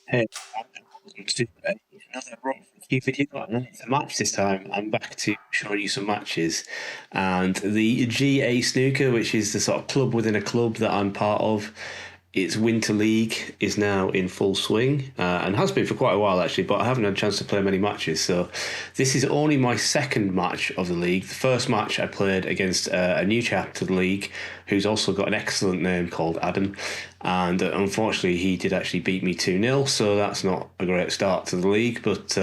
Hey, welcome to another Rock Key video. And it's a match this time. I'm back to showing you some matches. And the GA Snooker, which is the sort of club within a club that I'm part of, its Winter League is now in full swing and has been for quite a while actually, but I haven't had a chance to play many matches. So this is only my second match of the league. The first match I played against a new chap to the league who's also got an excellent name called Adam. And unfortunately, he did actually beat me 2-0, so that's not a great start to the league. But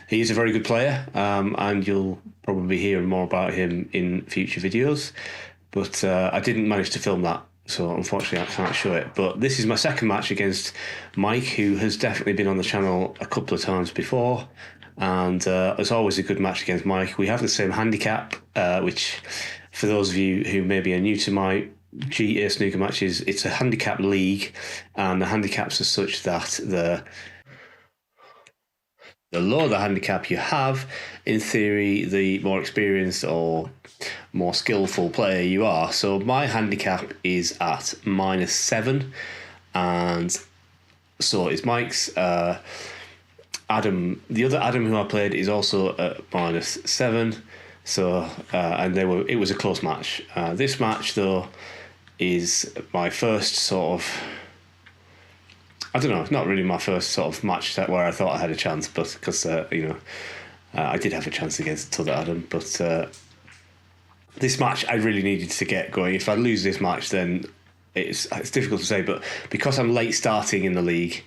he is a very good player, and you'll probably hear more about him in future videos. But I didn't manage to film that, so unfortunately I can't show it. But this is my second match against Mike, who has definitely been on the channel a couple of times before. And it's always a good match against Mike. We have the same handicap, which for those of you who maybe are new to my GA Snooker matches, it's a handicap league, and the handicaps are such that the lower the handicap you have, in theory, the more experienced or more skillful player you are. So my handicap is at -7, and so is Mike's. Adam, the other Adam who I played, is also at -7. So and it was a close match. This match though is my first sort of, I don't know, not really my first sort of match where I thought I had a chance, but because I did have a chance against T'other Adam, but this match I really needed to get going. If I lose this match, then it's difficult to say, but because I'm late starting in the league,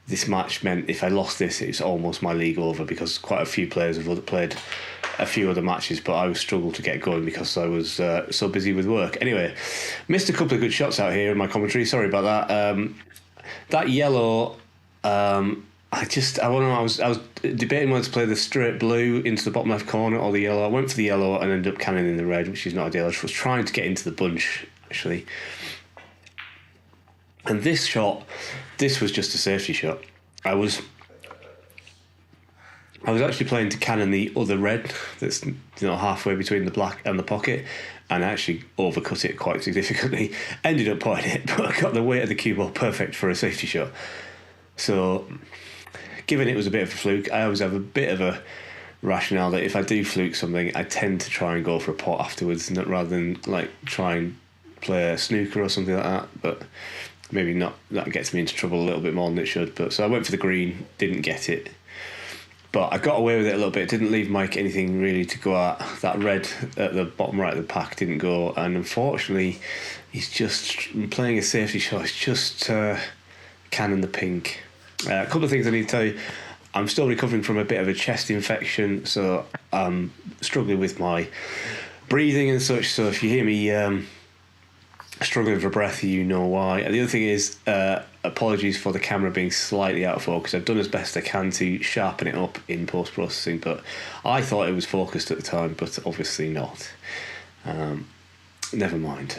this match meant if I lost this, it's almost my league over, because quite a few players have played a few other matches, but I struggled to get going because I was so busy with work. Anyway, missed a couple of good shots out here in my commentary. Sorry about that. That yellow, I was debating whether to play the straight blue into the bottom left corner or the yellow. I went for the yellow and ended up canning in the red, which is not ideal. I was trying to get into the bunch actually. And this shot, this was just a safety shot. I was actually playing to cannon the other red that's halfway between the black and the pocket, and I actually overcut it quite significantly. Ended up putting it, but I got the weight of the cue ball perfect for a safety shot. So, given it was a bit of a fluke, I always have a bit of a rationale that if I do fluke something, I tend to try and go for a pot afterwards, rather than like try and play a snooker or something like that. But maybe not. That gets me into trouble a little bit more than it should. But so I went for the green, didn't get it. But I got away with it a little bit. Didn't leave Mike anything really to go at. That red at the bottom right of the pack didn't go. And unfortunately, he's just playing a safety shot. He's just cannon the pink. A couple of things I need to tell you. I'm still recovering from a bit of a chest infection, so I'm struggling with my breathing and such. So if you hear me struggling for breath, you know why. And the other thing is, apologies for the camera being slightly out of focus. I've done as best I can to sharpen it up in post-processing, but I thought it was focused at the time, but obviously not. Never mind.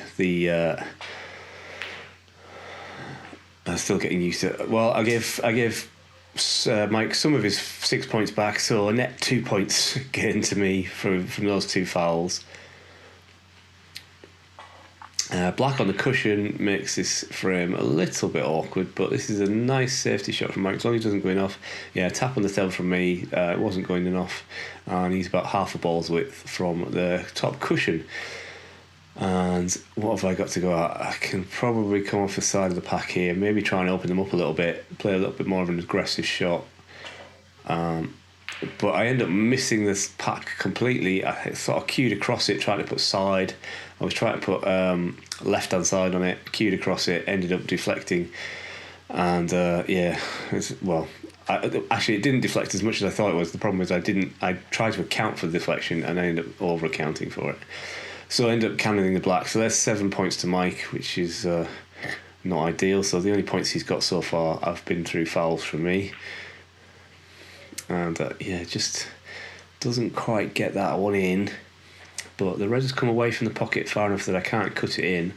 I'm still getting used to it. Well, I give Mike some of his 6 points back, so a net 2 points getting to me from those two fouls. Black on the cushion makes this frame a little bit awkward, but this is a nice safety shot from Mike, as long as it doesn't go enough. Yeah, tap on the tail from me, it wasn't going enough, and he's about half a ball's width from the top cushion. And what have I got to go at? I can probably come off the side of the pack here, maybe try and open them up a little bit, play a little bit more of an aggressive shot. But I end up missing this pack completely. I sort of cued across it, trying to put side. I was trying to put left-hand side on it, cued across it, ended up deflecting. And actually it didn't deflect as much as I thought it was. The problem is I tried to account for the deflection and I ended up over-accounting for it. So I ended up cannoning the black. So there's 7 points to Mike, which is not ideal. So the only points he's got so far have been through fouls from me. And just doesn't quite get that one in. But the red has come away from the pocket far enough that I can't cut it in.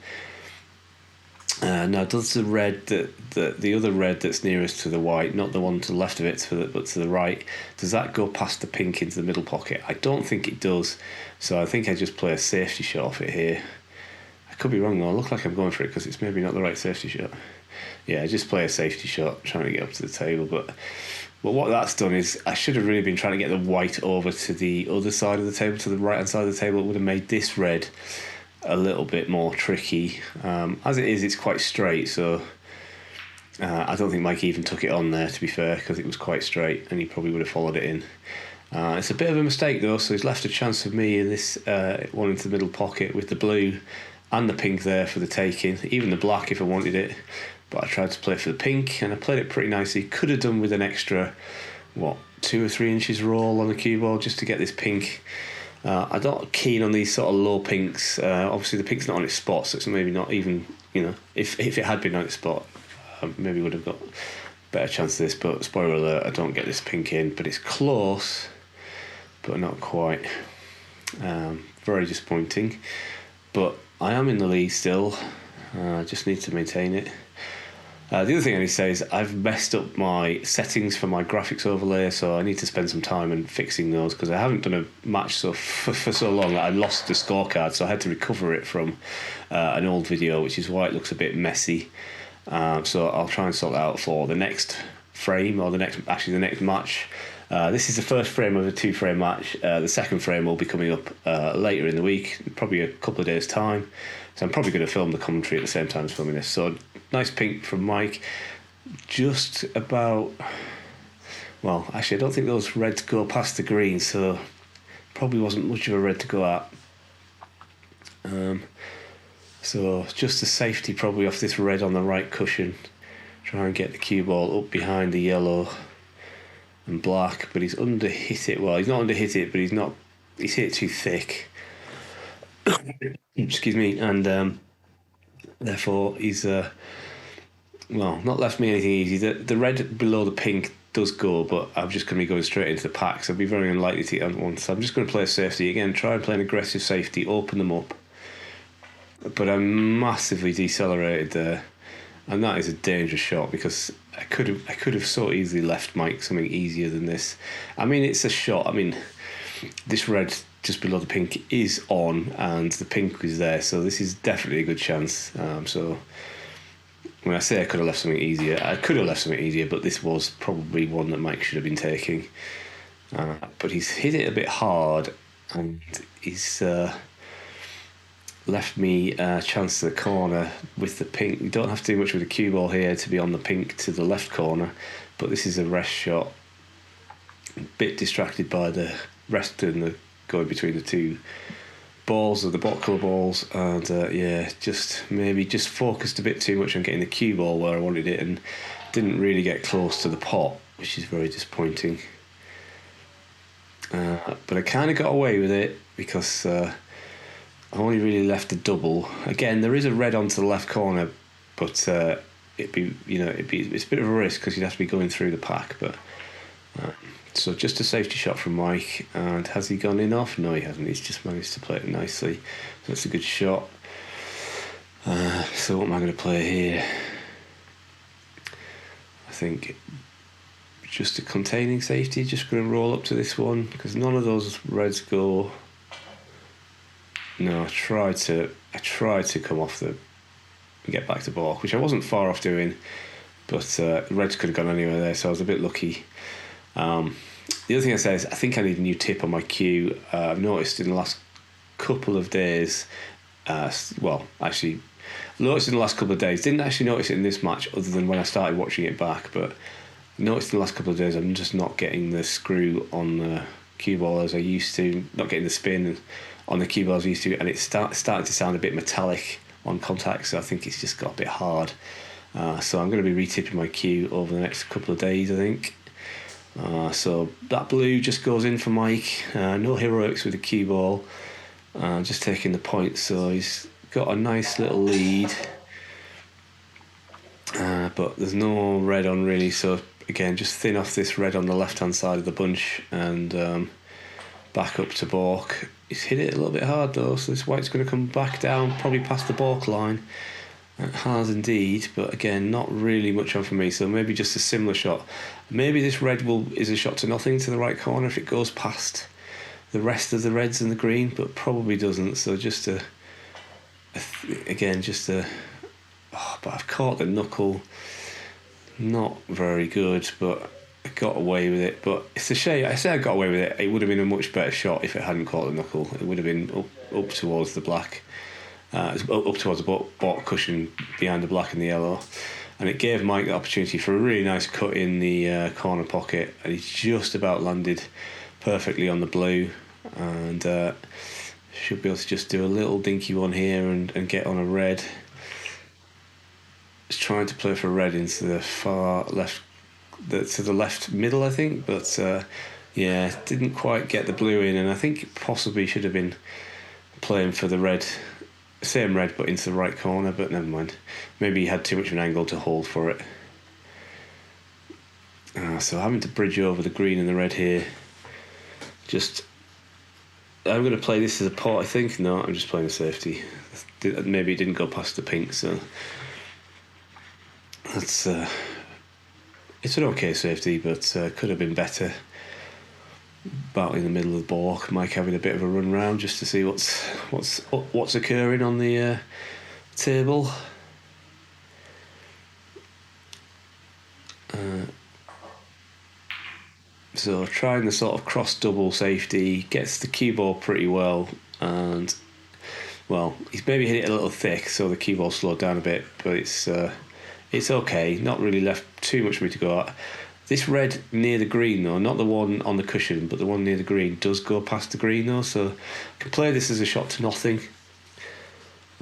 Now, does the red the other red that's nearest to the white, not the one to the left of it, but to the right, does that go past the pink into the middle pocket? I don't think it does. So I think I just play a safety shot off it here. I could be wrong though. I look like I'm going for it because it's maybe not the right safety shot. yeah, just play a safety shot, trying to get up to the table. But what that's done is I should have really been trying to get the white over to the other side of the table, to the right-hand side of the table. It would have made this red a little bit more tricky. As it is, it's quite straight, so I don't think Mike even took it on there, to be fair, because it was quite straight, and he probably would have followed it in. It's a bit of a mistake, though, so he's left a chance of me in this one into the middle pocket with the blue and the pink there for the taking, even the black if I wanted it. But I tried to play for the pink, and I played it pretty nicely. Could have done with an extra, 2 or 3 inches roll on the cue ball just to get this pink. I'm not keen on these sort of low pinks. Obviously, the pink's not on its spot, so it's maybe not even, if it had been on its spot, I maybe would have got a better chance of this. But spoiler alert, I don't get this pink in. But it's close, but not quite. Very disappointing. But I am in the lead still. I just need to maintain it. The other thing I need to say is I've messed up my settings for my graphics overlay, so I need to spend some time in fixing those, because I haven't done a match for so long that I lost the scorecard, so I had to recover it from an old video, which is why it looks a bit messy. So I'll try and sort that out for the next frame, or the next match. This is the first frame of a 2-frame match. The second frame will be coming up later in the week, probably a couple of days' time. So I'm probably going to film the commentary at the same time as filming this. So nice pink from Mike. Just about... Well, actually, I don't think those reds go past the green, so probably wasn't much of a red to go at. So just a safety probably off this red on the right cushion. Try and get the cue ball up behind the yellow and black, but he's under hit it. Well, he's not under hit it, but he's hit it too thick. Excuse me, and therefore he's not left me anything easy. The red below the pink does go, but I'm just going to be going straight into the pack, so I'd be very unlikely to get on one. So I'm just going to play a safety again, try and play an aggressive safety, open them up. But I'm massively decelerated there, and that is a dangerous shot, because I could have so easily left Mike something easier than this. I mean, it's a shot. I mean, this red just below the pink is on, and the pink is there, so this is definitely a good chance. So when I say I could have left something easier, I could have left something easier, but this was probably one that Mike should have been taking. But he's hit it a bit hard, and he's left me a chance to the corner with the pink. You don't have to do much with the cue ball here to be on the pink to the left corner, but this is a rest shot. A bit distracted by the rest and the going between the two balls of the bot colour balls, and just focused a bit too much on getting the cue ball where I wanted it, and didn't really get close to the pot, which is very disappointing. But I kind of got away with it, because I only really left a double. Again, there is a red onto the left corner, but it's a bit of a risk, because you'd have to be going through the pack. But so just a safety shot from Mike. And has he gone in off? No, he hasn't. He's just managed to play it nicely. So that's a good shot. So what am I going to play here? I think just a containing safety. Just going to roll up to this one, because none of those reds go. No, I tried to come off and get back to balk, which I wasn't far off doing, but reds could have gone anywhere there, so I was a bit lucky. The other thing I say is I think I need a new tip on my cue. I've noticed in the last couple of days, noticed in the last couple of days, didn't actually notice it in this match other than when I started watching it back, but noticed in the last couple of days I'm just not getting the screw on the cue ball as I used to, not getting the spin on the cue ball as I used to, and it's starting to sound a bit metallic on contact, so I think it's just got a bit hard. So I'm going to be retipping my cue over the next couple of days, I think. So that blue just goes in for Mike. No heroics with the cue ball. Just taking the point, so he's got a nice little lead. But there's no red on really, so again, just thin off this red on the left-hand side of the bunch, and back up to balk. He's hit it a little bit hard though, so this white's going to come back down, probably past the balk line. It has indeed, but again, not really much on for me, so maybe just a similar shot. Maybe this red is a shot to nothing to the right corner if it goes past the rest of the reds and the green, but probably doesn't, so just a but I've caught the knuckle. Not very good, but I got away with it. But it's a shame. I say I got away with it. It would have been a much better shot if it hadn't caught the knuckle. It would have been up towards the black, up towards the bottom cushion behind the black and the yellow. And it gave Mike the opportunity for a really nice cut in the corner pocket. And he just about landed perfectly on the blue. And should be able to just do a little dinky one here and get on a red. Just trying to play for red into the far left, to the left middle, I think. But yeah, didn't quite get the blue in. And I think it possibly should have been playing for the red. Same red, but into the right corner, but never mind. Maybe he had too much of an angle to hold for it. So having to bridge over the green and the red here. I'm going to play this as a pot, I think. No, I'm just playing a safety. Maybe it didn't go past the pink, so that's it's an okay safety, but could have been better. About in the middle of the balk, Mike having a bit of a run round just to see what's occurring on the table. So trying the sort of cross double safety, gets the cue ball pretty well, and well, he's maybe hit it a little thick, so the cue ball slowed down a bit, but it's okay. Not really left too much for me to go at. This red near the green, though, not the one on the cushion, but the one near the green, does go past the green, though, so I can play this as a shot to nothing.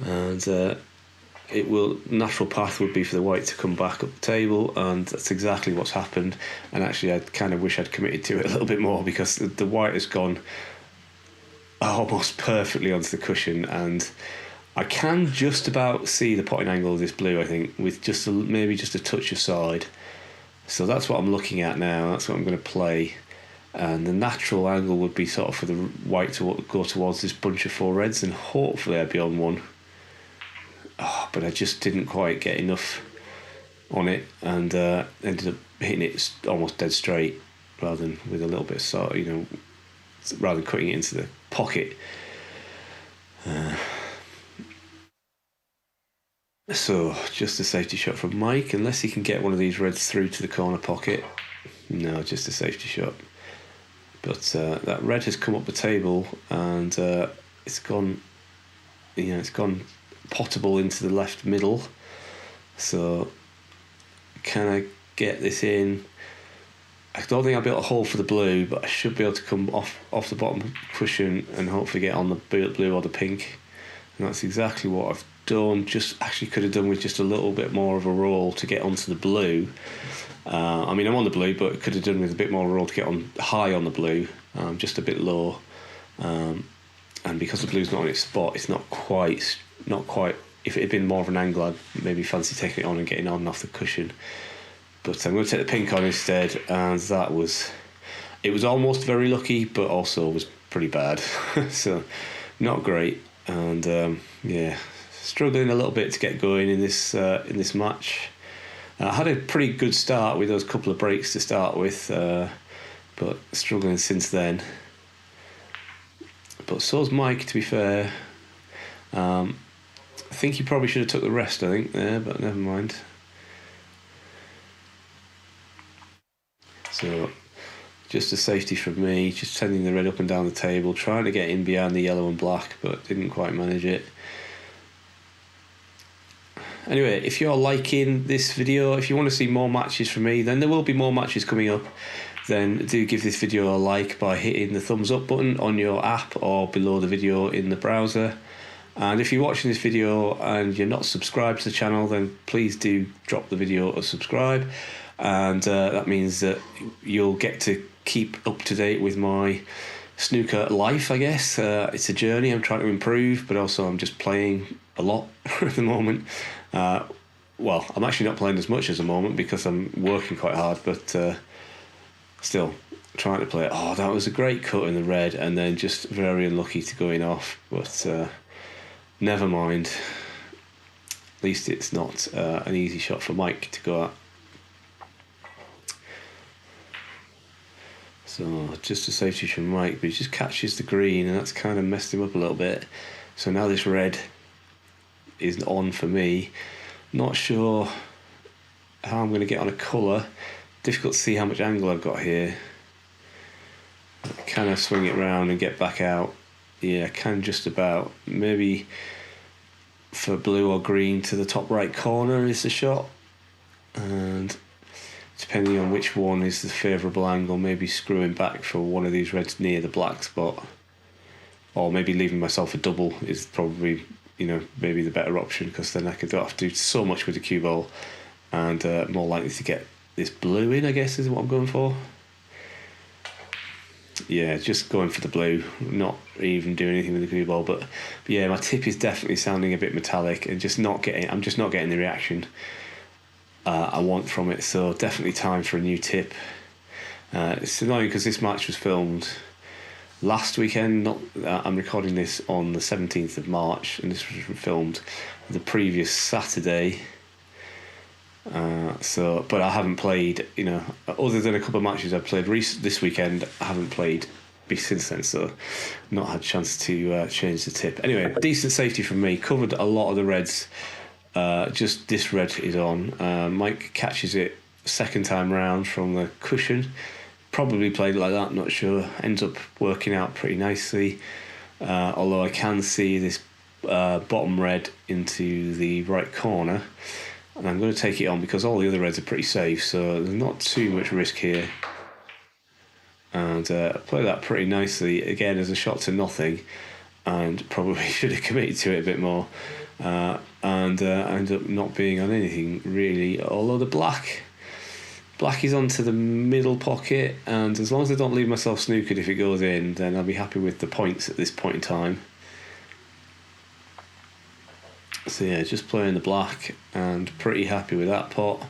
And natural path would be for the white to come back up the table, and that's exactly what's happened. And actually, I kind of wish I'd committed to it a little bit more, because the white has gone almost perfectly onto the cushion, and I can just about see the potting angle of this blue, I think, with maybe just a touch aside. So that's what I'm looking at now. That's what I'm going to play. And the natural angle would be sort of for the white to go towards this bunch of four reds, and hopefully I'd be on one. But I just didn't quite get enough on it, and ended up hitting it almost dead straight, rather than with a little bit of rather than cutting it into the pocket. So, just a safety shot from Mike, unless he can get one of these reds through to the corner pocket. No, just a safety shot. But that red has come up the table, and it's gone potable into the left middle. So, can I get this in? I don't think I'll be able to hold for the blue, but I should be able to come off the bottom cushion and hopefully get on the blue or the pink. And that's exactly what I've done. Just actually could have done with just a little bit more of a roll to get onto the blue. I mean, I'm on the blue, but could have done with a bit more roll to get on high on the blue, just a bit low. And because the blue's not on its spot, it's not quite. If it had been more of an angle, I'd maybe fancy taking it on and getting on off the cushion. But I'm going to take the pink on instead, and it was almost very lucky, but also was pretty bad. So not great, and struggling a little bit to get going in this match. I had a pretty good start with those couple of breaks to start with, but struggling since then. But so's Mike, to be fair. I think he probably should have took the rest, I think, there, but never mind. So, just a safety from me, just sending the red up and down the table, trying to get in behind the yellow and black, but didn't quite manage it. Anyway, if you're liking this video, if you want to see more matches from me, then there will be more matches coming up. Then do give this video a like by hitting the thumbs up button on your app or below the video in the browser. And if you're watching this video and you're not subscribed to the channel, then please do drop the video or subscribe. And that means that you'll get to keep up to date with my snooker life, I guess. It's a journey. I'm trying to improve, but also I'm just playing a lot at the moment. Well, I'm actually not playing as much at the moment because I'm working quite hard, but still trying to play it. Oh, that was a great cut in the red, and then just very unlucky to going off, but never mind. At least it's not an easy shot for Mike to go at. So just a safety from Mike, but he just catches the green, and that's kind of messed him up a little bit. So now this red is on for me. Not sure how I'm going to get on a colour. Difficult to see how much angle I've got here. Can I swing it round and get back out? Yeah, I can just about. Maybe for blue or green to the top right corner is the shot. And depending on which one is the favourable angle, maybe screwing back for one of these reds near the black spot. Or maybe leaving myself a double is probably, maybe the better option, because then I don't have to do so much with the cue ball, and more likely to get this blue in, I guess, is what I'm going for. Yeah, just going for the blue, not even doing anything with the cue ball. But yeah, my tip is definitely sounding a bit metallic and I'm just not getting the reaction I want from it. So definitely time for a new tip. It's annoying because this match was filmed last weekend. I'm recording this on the 17th of March, and this was filmed the previous Saturday. But I haven't played, other than a couple of matches I've played this weekend, I haven't played since then, so not had a chance to change the tip. Anyway, decent safety from me. Covered a lot of the reds. Just this red is on. Mike catches it second time round from the cushion. Probably played it like that, not sure. Ends up working out pretty nicely. Although I can see this bottom red into the right corner. And I'm going to take it on because all the other reds are pretty safe, so there's not too much risk here. And play that pretty nicely, again, as a shot to nothing. And probably should have committed to it a bit more. And end up not being on anything, really. Although the black is onto the middle pocket, and as long as I don't leave myself snookered if it goes in, then I'll be happy with the points at this point in time. So yeah, just playing the black and pretty happy with that pot.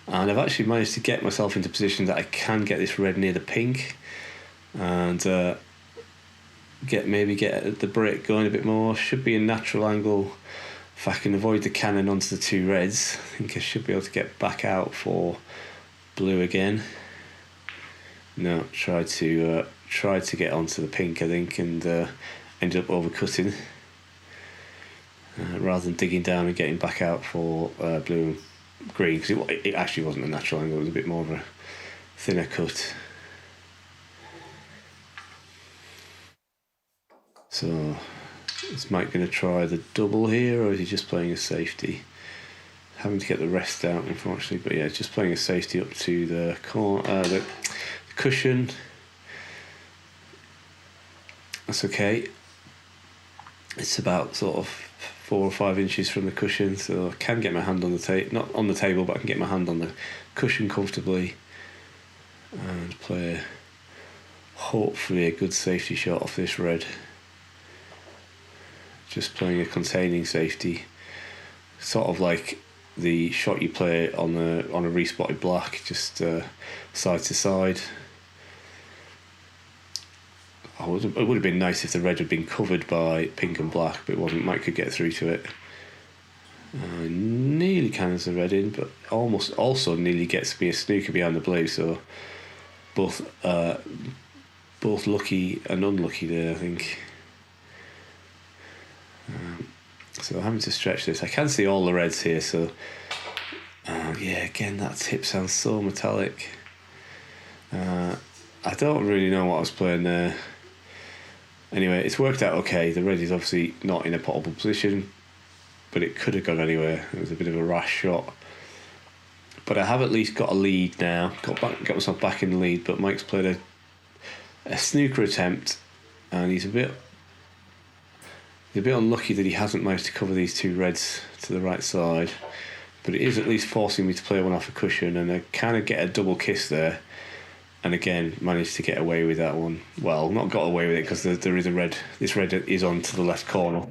And I've actually managed to get myself into position that I can get this red near the pink, and get the brick going a bit more. Should be a natural angle. If I can avoid the cannon onto the two reds, I think I should be able to get back out for blue again. No, tried to get onto the pink, I think, and ended up overcutting. Rather than digging down and getting back out for blue and green, because it actually wasn't a natural angle, it was a bit more of a thinner cut. So is Mike going to try the double here, or is he just playing a safety? Having to get the rest out, unfortunately, but yeah, just playing a safety up to the the cushion. That's okay. It's about sort of 4 or 5 inches from the cushion, so I can get my hand on the table, not on the table, but I can get my hand on the cushion comfortably and play hopefully a good safety shot off this red. Just playing a containing safety, sort of like the shot you play on a respotted black, just side to side. It would have been nice if the red had been covered by pink and black, but it wasn't. Mike could get through to it. Nearly cannons the red in, but almost also nearly gets me a snooker behind the blue. So both lucky and unlucky there, I think. So having to stretch this. I can see all the reds here, so yeah, again, that tip sounds so metallic. I don't really know what I was playing there. Anyway, it's worked out okay. The red is obviously not in a potable position, but it could have gone anywhere. It was a bit of a rash shot. But I have at least got a lead now. Got myself back in the lead, but Mike's played a snooker attempt, and he's a bit unlucky that he hasn't managed to cover these two reds to the right side. But it is at least forcing me to play one off a cushion, and I kind of get a double kiss there. And again, managed to get away with that one. Well, not got away with it because there is a red. This red is on to the left corner,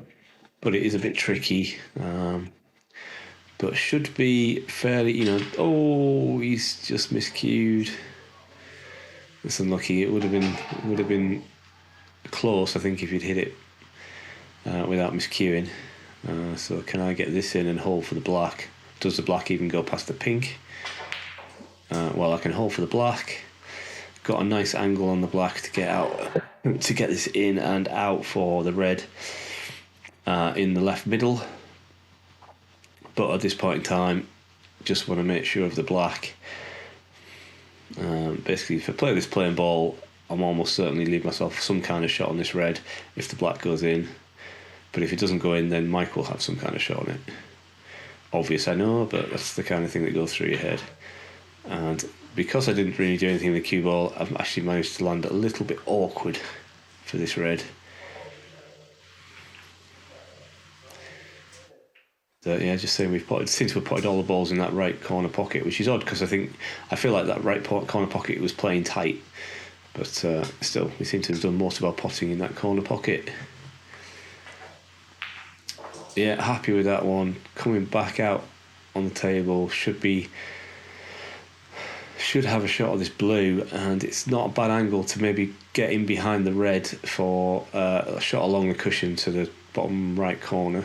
but it is a bit tricky. But should be fairly, Oh, he's just miscued. That's unlucky. It would have been close, I think, if you'd hit it without miscuing. So can I get this in and hold for the black? Does the black even go past the pink? Well, I can hold for the black. Got a nice angle on the black to get out, to get this in and out for the red in the left middle. But at this point in time, just want to make sure of the black. Basically, if I play this plain ball, I'm almost certainly leave myself some kind of shot on this red if the black goes in. But if it doesn't go in, then Mike will have some kind of shot on it. Obvious, I know, but that's the kind of thing that goes through your head. And because I didn't really do anything with the cue ball, I've actually managed to land a little bit awkward for this red. So yeah, just saying seem to have put all the balls in that right corner pocket, which is odd because I feel like that right corner pocket was playing tight, but still we seem to have done most of our potting in that corner pocket. Yeah, happy with that one. Coming back out on the table, should have a shot of this blue, and it's not a bad angle to maybe get in behind the red for a shot along the cushion to the bottom right corner.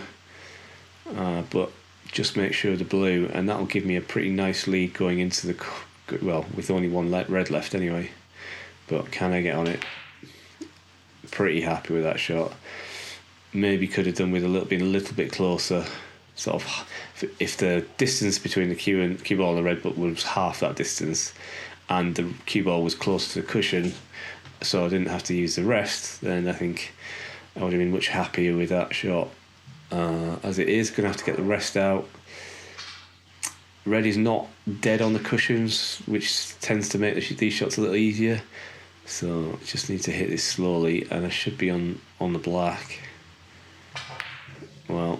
But just make sure the blue, and that'll give me a pretty nice lead going into with only one red left anyway. But can I get on it? Pretty happy with that shot. Maybe could have done with been a little bit closer. Sort of, if the distance between the cue ball and the red was half that distance, and the cue ball was close to the cushion, so I didn't have to use the rest, then I think I would have been much happier with that shot. As it is, going to have to get the rest out. Red is not dead on the cushions, which tends to make these shots a little easier. So just need to hit this slowly, and I should be on the black. Well,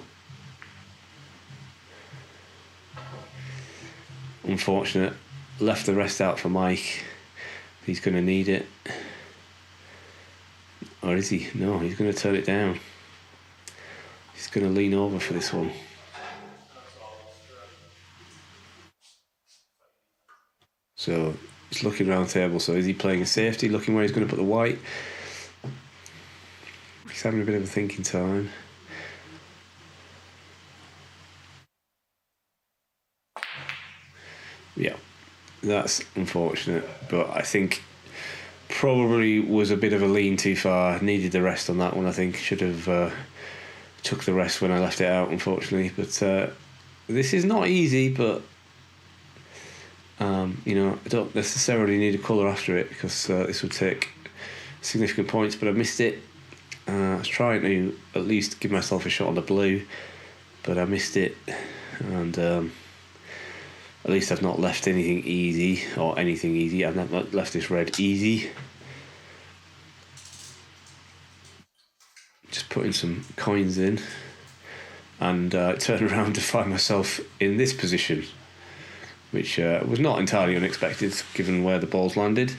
unfortunate. Left the rest out for Mike. He's going to need it. Or is he? No, he's going to turn it down. He's going to lean over for this one. So he's looking around the table. So is he playing a safety, looking where he's going to put the white? He's having a bit of a thinking time. Yeah, that's unfortunate. But I think probably was a bit of a lean too far. Needed the rest on that one, I think. Should have took the rest when I left it out, unfortunately. But this is not easy, but I don't necessarily need a colour after it because this would take significant points, but I missed it. I was trying to at least give myself a shot on the blue, but I missed it. And at least I've not left anything easy. I've not left this red easy. Just putting some coins in, and turn around to find myself in this position, which was not entirely unexpected given where the balls landed.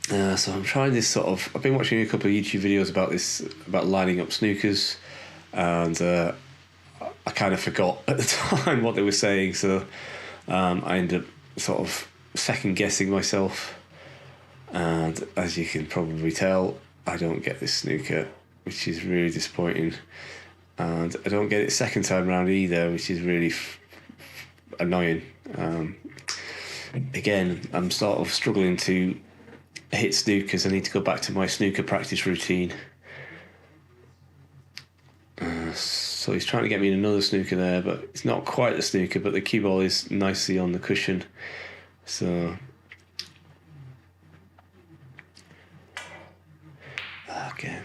So I'm trying this I've been watching a couple of YouTube videos about lining up snookers, and I kind of forgot at the time what they were saying, so I ended up second guessing myself. And as you can probably tell, I don't get this snooker, which is really disappointing. And I don't get it second time round either, which is really annoying. Again, I'm struggling to hit snookers. I need to go back to my snooker practice routine. So he's trying to get me in another snooker there, but it's not quite the snooker, but the cue ball is nicely on the cushion. So okay,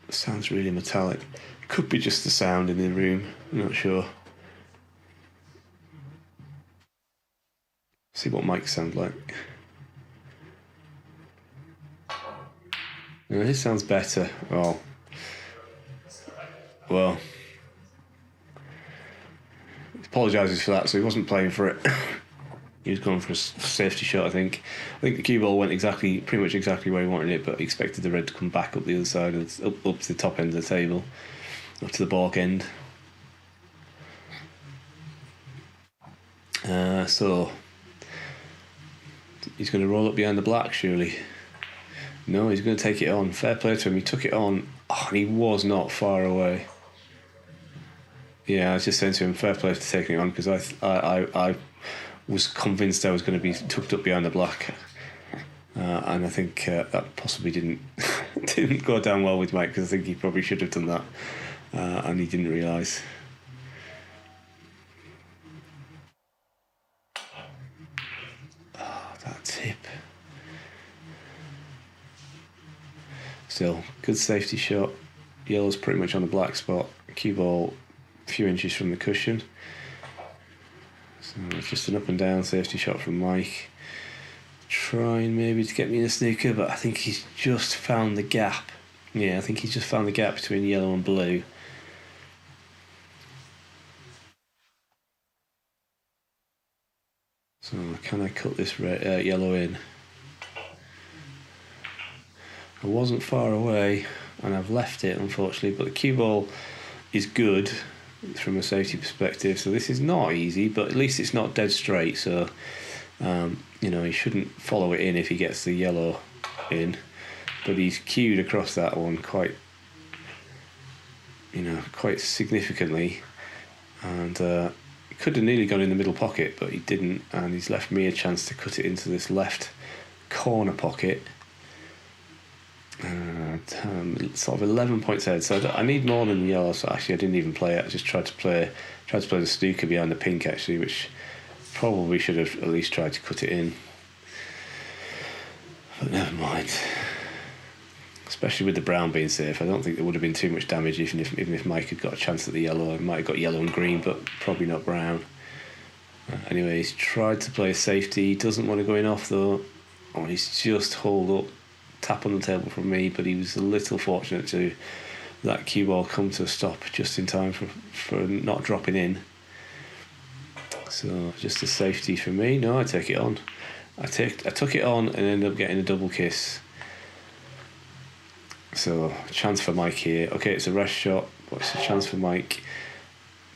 sounds really metallic. Could be just the sound in the room, I'm not sure. See what mics sound like. No, his sounds better. Oh, well, he apologises for that. So he wasn't playing for it. He was going for a safety shot, I think. I think the cue ball went pretty much exactly where he wanted it, but he expected the red to come back up the other side, up to the top end of the table, up to the balk end. So he's going to roll up behind the black, surely. No, he's going to take it on. Fair play to him. He took it on. Oh, and he was not far away. Yeah, I was just saying to him, fair play for taking it on, because I was convinced I was going to be tucked up behind the black. And I think that possibly didn't didn't go down well with Mike, because I think he probably should have done that, and he didn't realise. Oh, that tip. Still, good safety shot. Yellow's pretty much on the black spot. Cue ball a few inches from the cushion. So it's just an up and down safety shot from Mike. Trying maybe to get me in a snooker, but I think he's just found the gap. Yeah, I think he's just found the gap between yellow and blue. So can I cut this yellow in? I wasn't far away, and I've left it, unfortunately, but the cue ball is good from a safety perspective, so this is not easy, but at least it's not dead straight, so he shouldn't follow it in if he gets the yellow in, but he's cued across that one quite significantly, and it could have nearly gone in the middle pocket, but he didn't, and he's left me a chance to cut it into this left corner pocket. Sort of 11 points ahead, so I need more than the yellow. So actually, I didn't even play it. I just tried to play the snooker behind the pink, actually, which probably should have at least tried to cut it in. But never mind. Especially with the brown being safe, I don't think there would have been too much damage, even if Mike had got a chance at the yellow. He might have got yellow and green, but probably not brown. Anyway, he's tried to play safety. He doesn't want to go in off though. Oh, he's just holed up. Tap on the table from me, but he was a little fortunate to that cue ball come to a stop just in time for not dropping in. So just a safety for me. No, I take it on. I took it on and ended up getting a double kiss. So chance for Mike here. Okay, it's a rest shot, but it's a chance for Mike.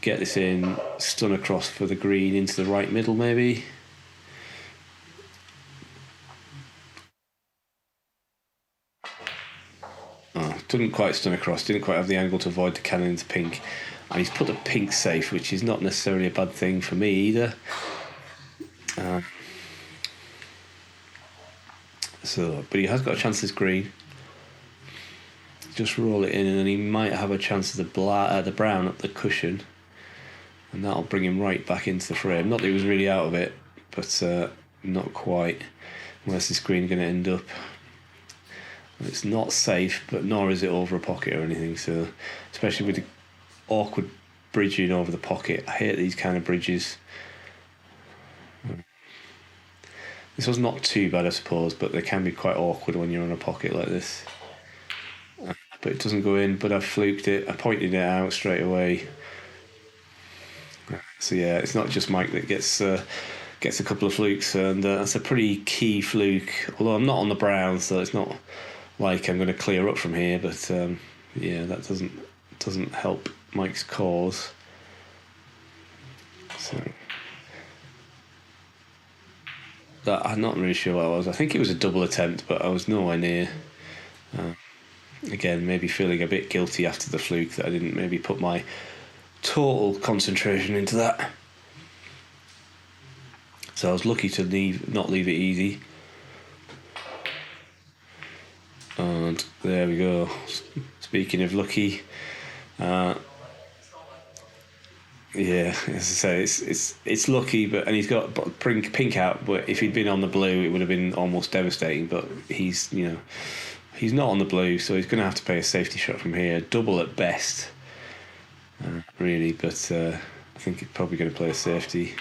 Get this in, stun across for the green into the right middle maybe. Didn't quite stun across, didn't quite have the angle to avoid the cannon into pink, and he's put the pink safe, which is not necessarily a bad thing for me either. But he has got a chance this green. Just roll it in, and then he might have a chance of the brown up the cushion, and that'll bring him right back into the frame. Not that he was really out of it, but not quite. Where's this green going to end up? It's not safe, but nor is it over a pocket or anything. So, especially with the awkward bridging over the pocket, I hate these kind of bridges. This was not too bad, I suppose, but they can be quite awkward when you're on a pocket like this. But it doesn't go in, but I fluked it. I pointed it out straight away. So yeah, it's not just Mike that gets a couple of flukes, and that's a pretty key fluke. Although I'm not on the brown, so it's not like I'm going to clear up from here, but that doesn't help Mike's cause. So that I'm not really sure what it was. I think it was a double attempt, but I was nowhere near. Again, maybe feeling a bit guilty after the fluke that I didn't maybe put my total concentration into that. So I was lucky to not leave it easy. And there we go. Speaking of lucky, as I say, it's lucky, and he's got pink out. But if he'd been on the blue, it would have been almost devastating. But he's not on the blue, so he's going to have to play a safety shot from here, double at best, really. But I think he's probably going to play a safety.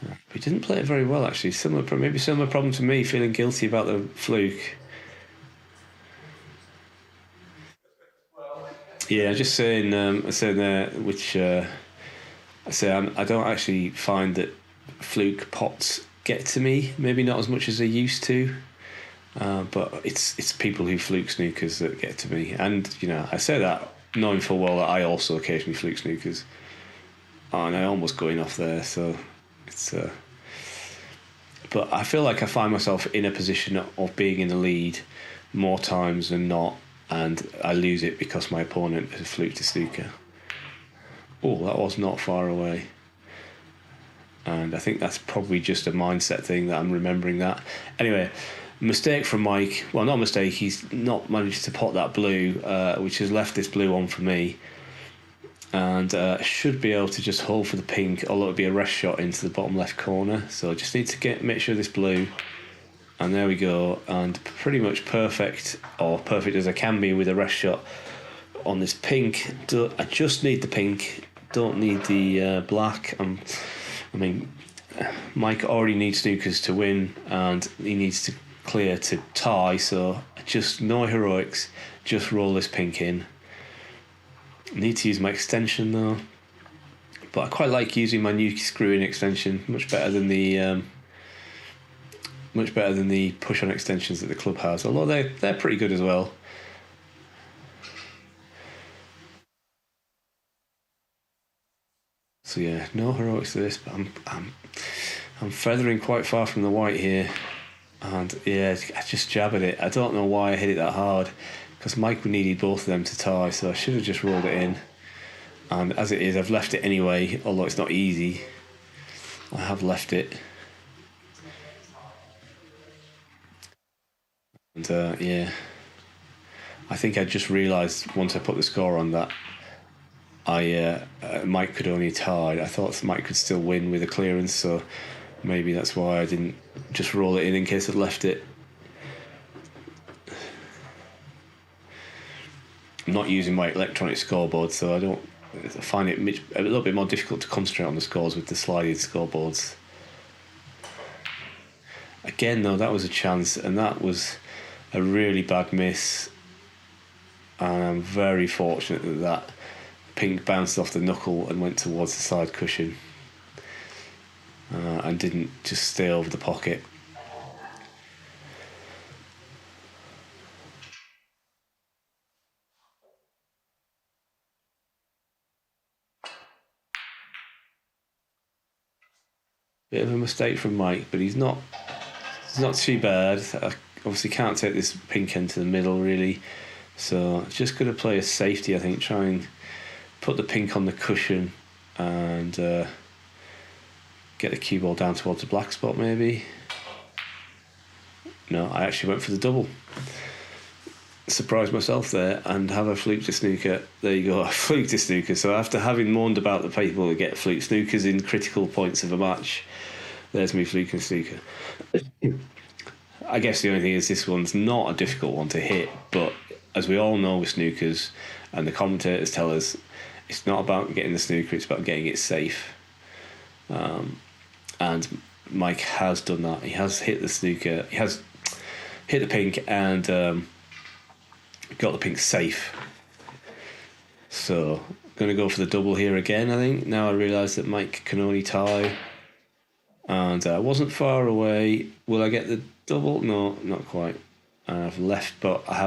But he didn't play it very well, actually. Similar problem to me, feeling guilty about the fluke. Yeah, just saying. I said there, which I don't actually find that fluke pots get to me. Maybe not as much as they used to, but it's people who fluke snookers that get to me. And I say that knowing full well that I also occasionally fluke snookers, and I almost going off there. So it's. But I feel like I find myself in a position of being in the lead more times than not. And I lose it because my opponent has fluked a snooker. Oh, that was not far away. And I think that's probably just a mindset thing that I'm remembering that. Anyway, Mistake from Mike. Well, not a mistake. He's not managed to pot that blue, which has left this blue on for me. And should be able to just hold for the pink, although it'll be a rest shot into the bottom left corner. So I just need to make sure this blue. And there we go. And pretty much perfect, or perfect as I can be with a rest shot on this pink. I just need the pink. Don't need the black. Mike already needs snookers to win, and he needs to clear to tie, so just no heroics, just roll this pink in. Need to use my extension though, but I quite like using my new screw-in extension, much better than the push-on extensions that the club has, although they're pretty good as well. So yeah, no heroics to this, but I'm feathering quite far from the white here. And yeah, I just jab at it. I don't know why I hit it that hard, because Mike needed both of them to tie, so I should have just rolled it in. And as it is, I've left it anyway, although it's not easy. I have left it. And yeah, I think I just realised once I put the score on that Mike could only tie. I thought Mike could still win with a clearance, so maybe that's why I didn't just roll it in case I'd left it. I'm not using my electronic scoreboard, so I find it a little bit more difficult to concentrate on the scores with the sliding scoreboards. Again, though, that was a chance, and that was a really bad miss. And I'm very fortunate that pink bounced off the knuckle and went towards the side cushion. And didn't just stay over the pocket. Bit of a mistake from Mike, but he's not too bad. I obviously can't take this pink into the middle really, so just going to play a safety, I think. Try and put the pink on the cushion and get the cue ball down towards the black spot maybe. No, I actually went for the double. Surprised myself there and have a fluked a snooker. There you go, I fluked a snooker. So after having moaned about the people that get fluked snookers in critical points of a match, there's me fluking a snooker. I guess the only thing is this one's not a difficult one to hit, but as we all know with snookers, and the commentators tell us, it's not about getting the snooker, it's about getting it safe. And Mike has done that. He has hit the snooker, he has hit the pink and got the pink safe. So I'm going to go for the double here again, I think. Now I realise that Mike can only tie. And I wasn't far away. Will I get the double? No, not quite. I have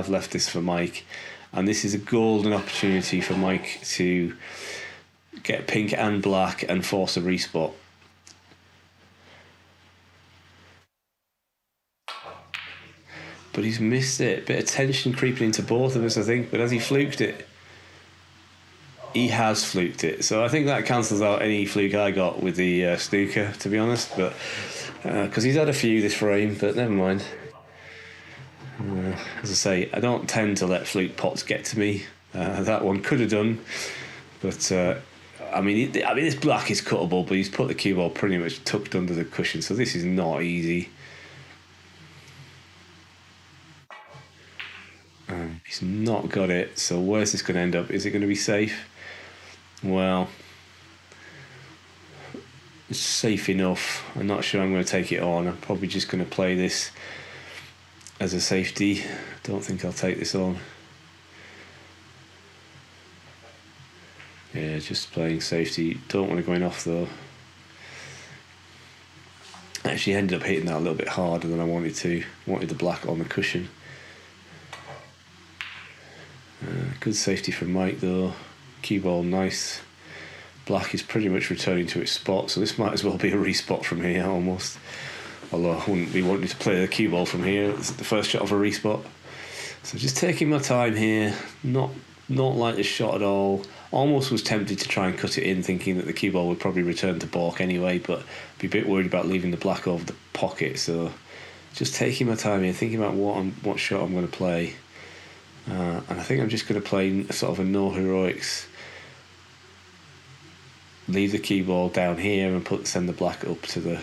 left this for Mike. And this is a golden opportunity for Mike to get pink and black and force a respot. But he's missed it. Bit of tension creeping into both of us, I think. But as he fluked it, he has fluked it. So I think that cancels out any fluke I got with the snooker, to be honest. But because he's had a few this frame, but never mind. As I say, I don't tend to let fluke pots get to me. That one could have done, but I mean, this black is cuttable, but he's put the cue ball pretty much tucked under the cushion, so this is not easy. He's not got it, so where's this going to end up? Is it going to be safe? Well, it's safe enough. I'm not sure I'm going to take it on. I'm probably just going to play this as a safety. Don't think I'll take this on. Yeah, just playing safety. Don't want to go in off though. I actually ended up hitting that a little bit harder than I wanted to. Wanted the black on the cushion. Good safety from Mike though. Cue ball nice. Black is pretty much returning to its spot, so this might as well be a respot from here almost. Although I wouldn't be wanting to play the cue ball from here. It's the first shot of a respot. So just taking my time here. Not like this shot at all. Almost was tempted to try and cut it in, thinking that the cue ball would probably return to balk anyway, but be a bit worried about leaving the black over the pocket, so just taking my time here, thinking about what shot I'm going to play. And I think I'm just going to play sort of a no heroics. Leave the cue ball down here and send the black up to the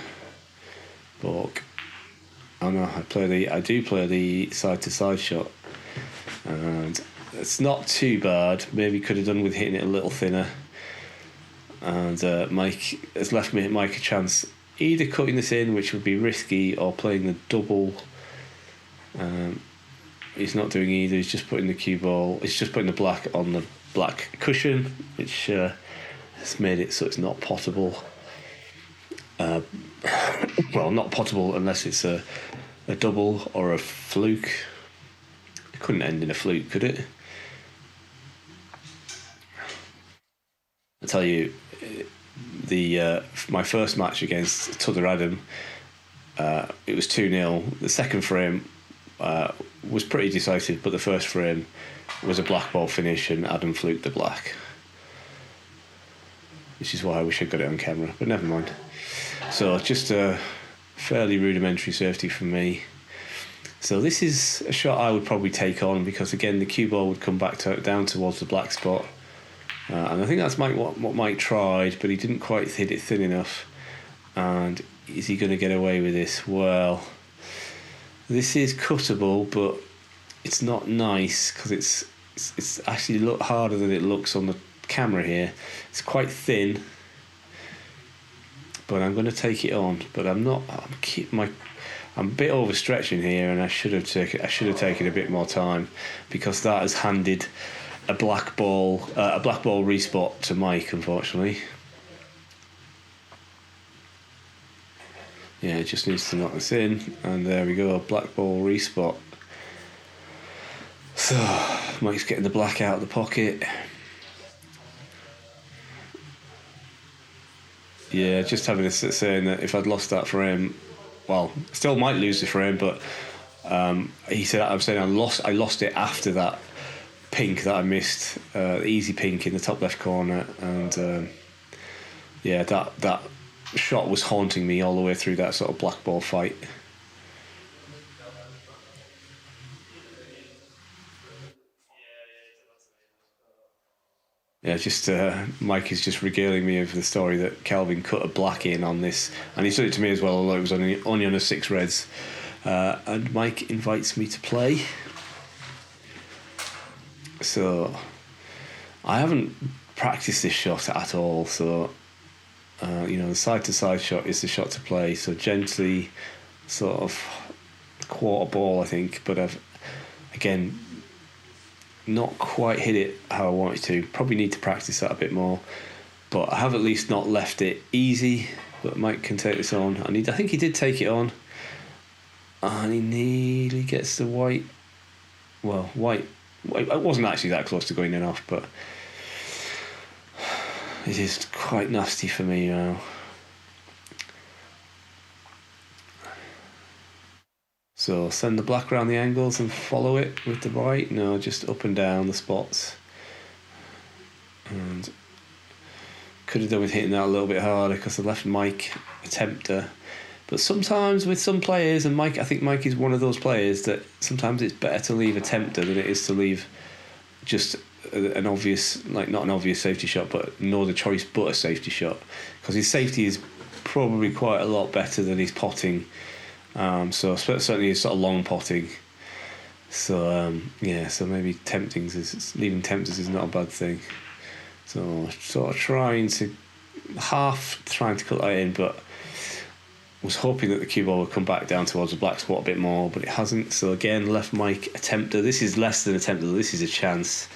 balk. Oh no, I do play the side to side shot, and it's not too bad. Maybe could have done with hitting it a little thinner. And Mike has left Mike a chance either cutting this in, which would be risky, or playing the double. He's not doing either. He's just putting the cue ball. He's just putting the black on the black cushion, which has made it so it's not potable. Well, not potable unless it's a double or a fluke. It couldn't end in a fluke, could it? I tell you, my first match against Tudor Adam, it was 2-0. The second frame was pretty decisive, but the first frame was a black ball finish and Adam fluked the black, which is why I wish I got it on camera, but never mind. So just a fairly rudimentary safety from me. So this is a shot I would probably take on, because again the cue ball would come back down towards the black spot, and I think that's what Mike tried, but he didn't quite hit it thin enough. And is he going to get away with this? Well, this is cuttable, but it's not nice because it's actually a lot harder than it looks on the camera here. It's quite thin, but I'm going to take it on. But I'm not. I'm a bit overstretching here, and I should have taken a bit more time, because that has handed a black ball respot to Mike, unfortunately. Yeah, it just needs to knock this in, and there we go, black ball respot. So Mike's getting the black out of the pocket. Yeah, just having a saying that if I'd lost that frame, well, still might lose the frame, but he said, I'm saying I lost it after that pink that I missed, the easy pink in the top left corner, and yeah, that shot was haunting me all the way through that sort of black ball fight. Yeah, just Mike is just regaling me of the story that Calvin cut a black in on this, and he said it to me as well, although it was only on a 6 reds. And Mike invites me to play. So I haven't practiced this shot at all, so the side to side shot is the shot to play. So gently, sort of quarter ball, I think, but I've again not quite hit it how I wanted to. Probably need to practice that a bit more, but I have at least not left it easy. But Mike can take this on, and I think he did take it on, and he nearly gets the white. Well, white. It wasn't actually that close to going in off, but it is quite nasty for me now. So send the black around the angles and follow it with the white. No, just up and down the spots. And could have done with hitting that a little bit harder, because I left Mike a tempter. But sometimes with some players, and I think Mike is one of those players, that sometimes it's better to leave a tempter than it is to leave just an obvious, like not an obvious safety shot, but no other choice but a safety shot, because his safety is probably quite a lot better than his potting. So certainly his sort of long potting. So so maybe leaving tempters is not a bad thing. So sort of trying to cut that in, but was hoping that the cue ball would come back down towards the black spot a bit more, but it hasn't. So again, left Mike a tempter. This is less than a tempter. This is a chance.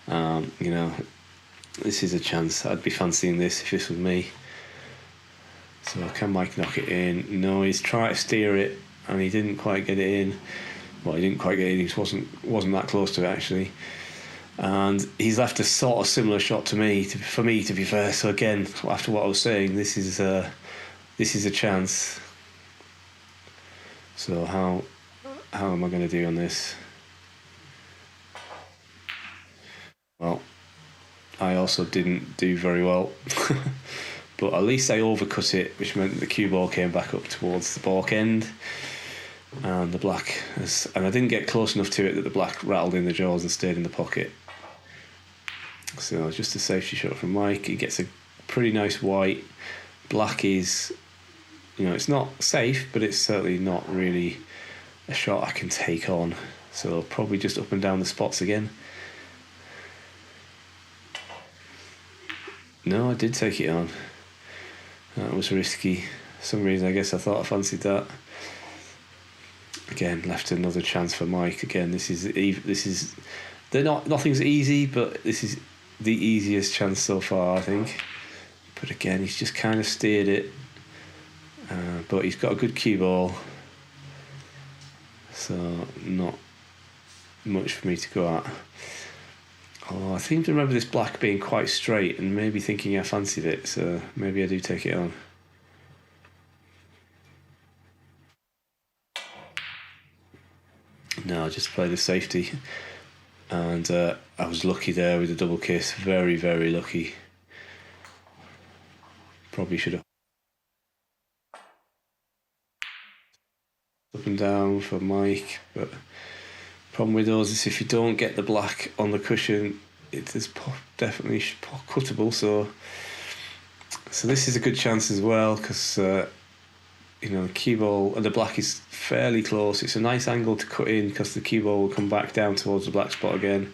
This is a chance. I'd be fancying this if this was me. So can Mike knock it in? No, he's trying to steer it, and he didn't quite get it in. Well, he didn't quite get it in. He wasn't that close to it, actually. And he's left a sort of similar shot to me. For me, to be fair. So again, after what I was saying, this is a chance. So how am I going to do on this? Well, I also didn't do very well. But at least I overcut it, which meant that the cue ball came back up towards the balk end. and the black and I didn't get close enough to it that the black rattled in the jaws and stayed in the pocket. So just a safety shot from Mike. He gets a pretty nice white. Black is, it's not safe, but it's certainly not really a shot I can take on. So probably just up and down the spots again. No, I did take it on. That was risky. For some reason, I guess I thought I fancied that. Again, left another chance for Mike. Again, nothing's easy, but this is the easiest chance so far, I think. But again, he's just kind of steered it. But he's got a good cue ball, so not much for me to go at. Oh, I seem to remember this black being quite straight and maybe thinking I fancied it, so maybe I do take it on. No, I just play the safety. And I was lucky there with the double kiss. Very, very lucky. Probably should have. Up and down for Mike, but problem with those is if you don't get the black on the cushion, it is definitely cuttable. So this is a good chance as well, because the cue ball and the black is fairly close. It's a nice angle to cut in because the cue ball will come back down towards the black spot again.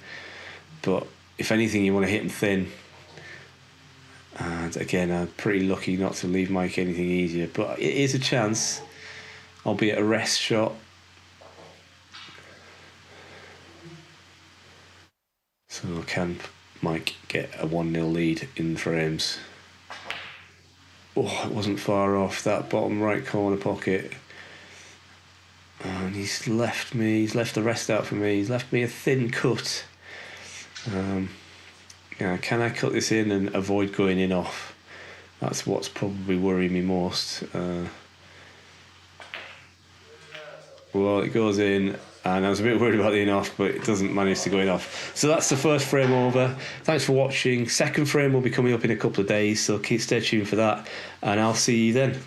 But if anything, you want to hit them thin. And again, I'm pretty lucky not to leave Mike anything easier. But it is a chance, albeit a rest shot. So can Mike get a 1-0 lead in frames? Oh, it wasn't far off that bottom right corner pocket. And he's left the rest out for me. He's left me a thin cut. Can I cut this in and avoid going in off? That's what's probably worrying me most. Well, it goes in, and I was a bit worried about the in-off, but it doesn't manage to go in off. So that's the first frame over. Thanks for watching. Second frame will be coming up in a couple of days, so stay tuned for that, and I'll see you then.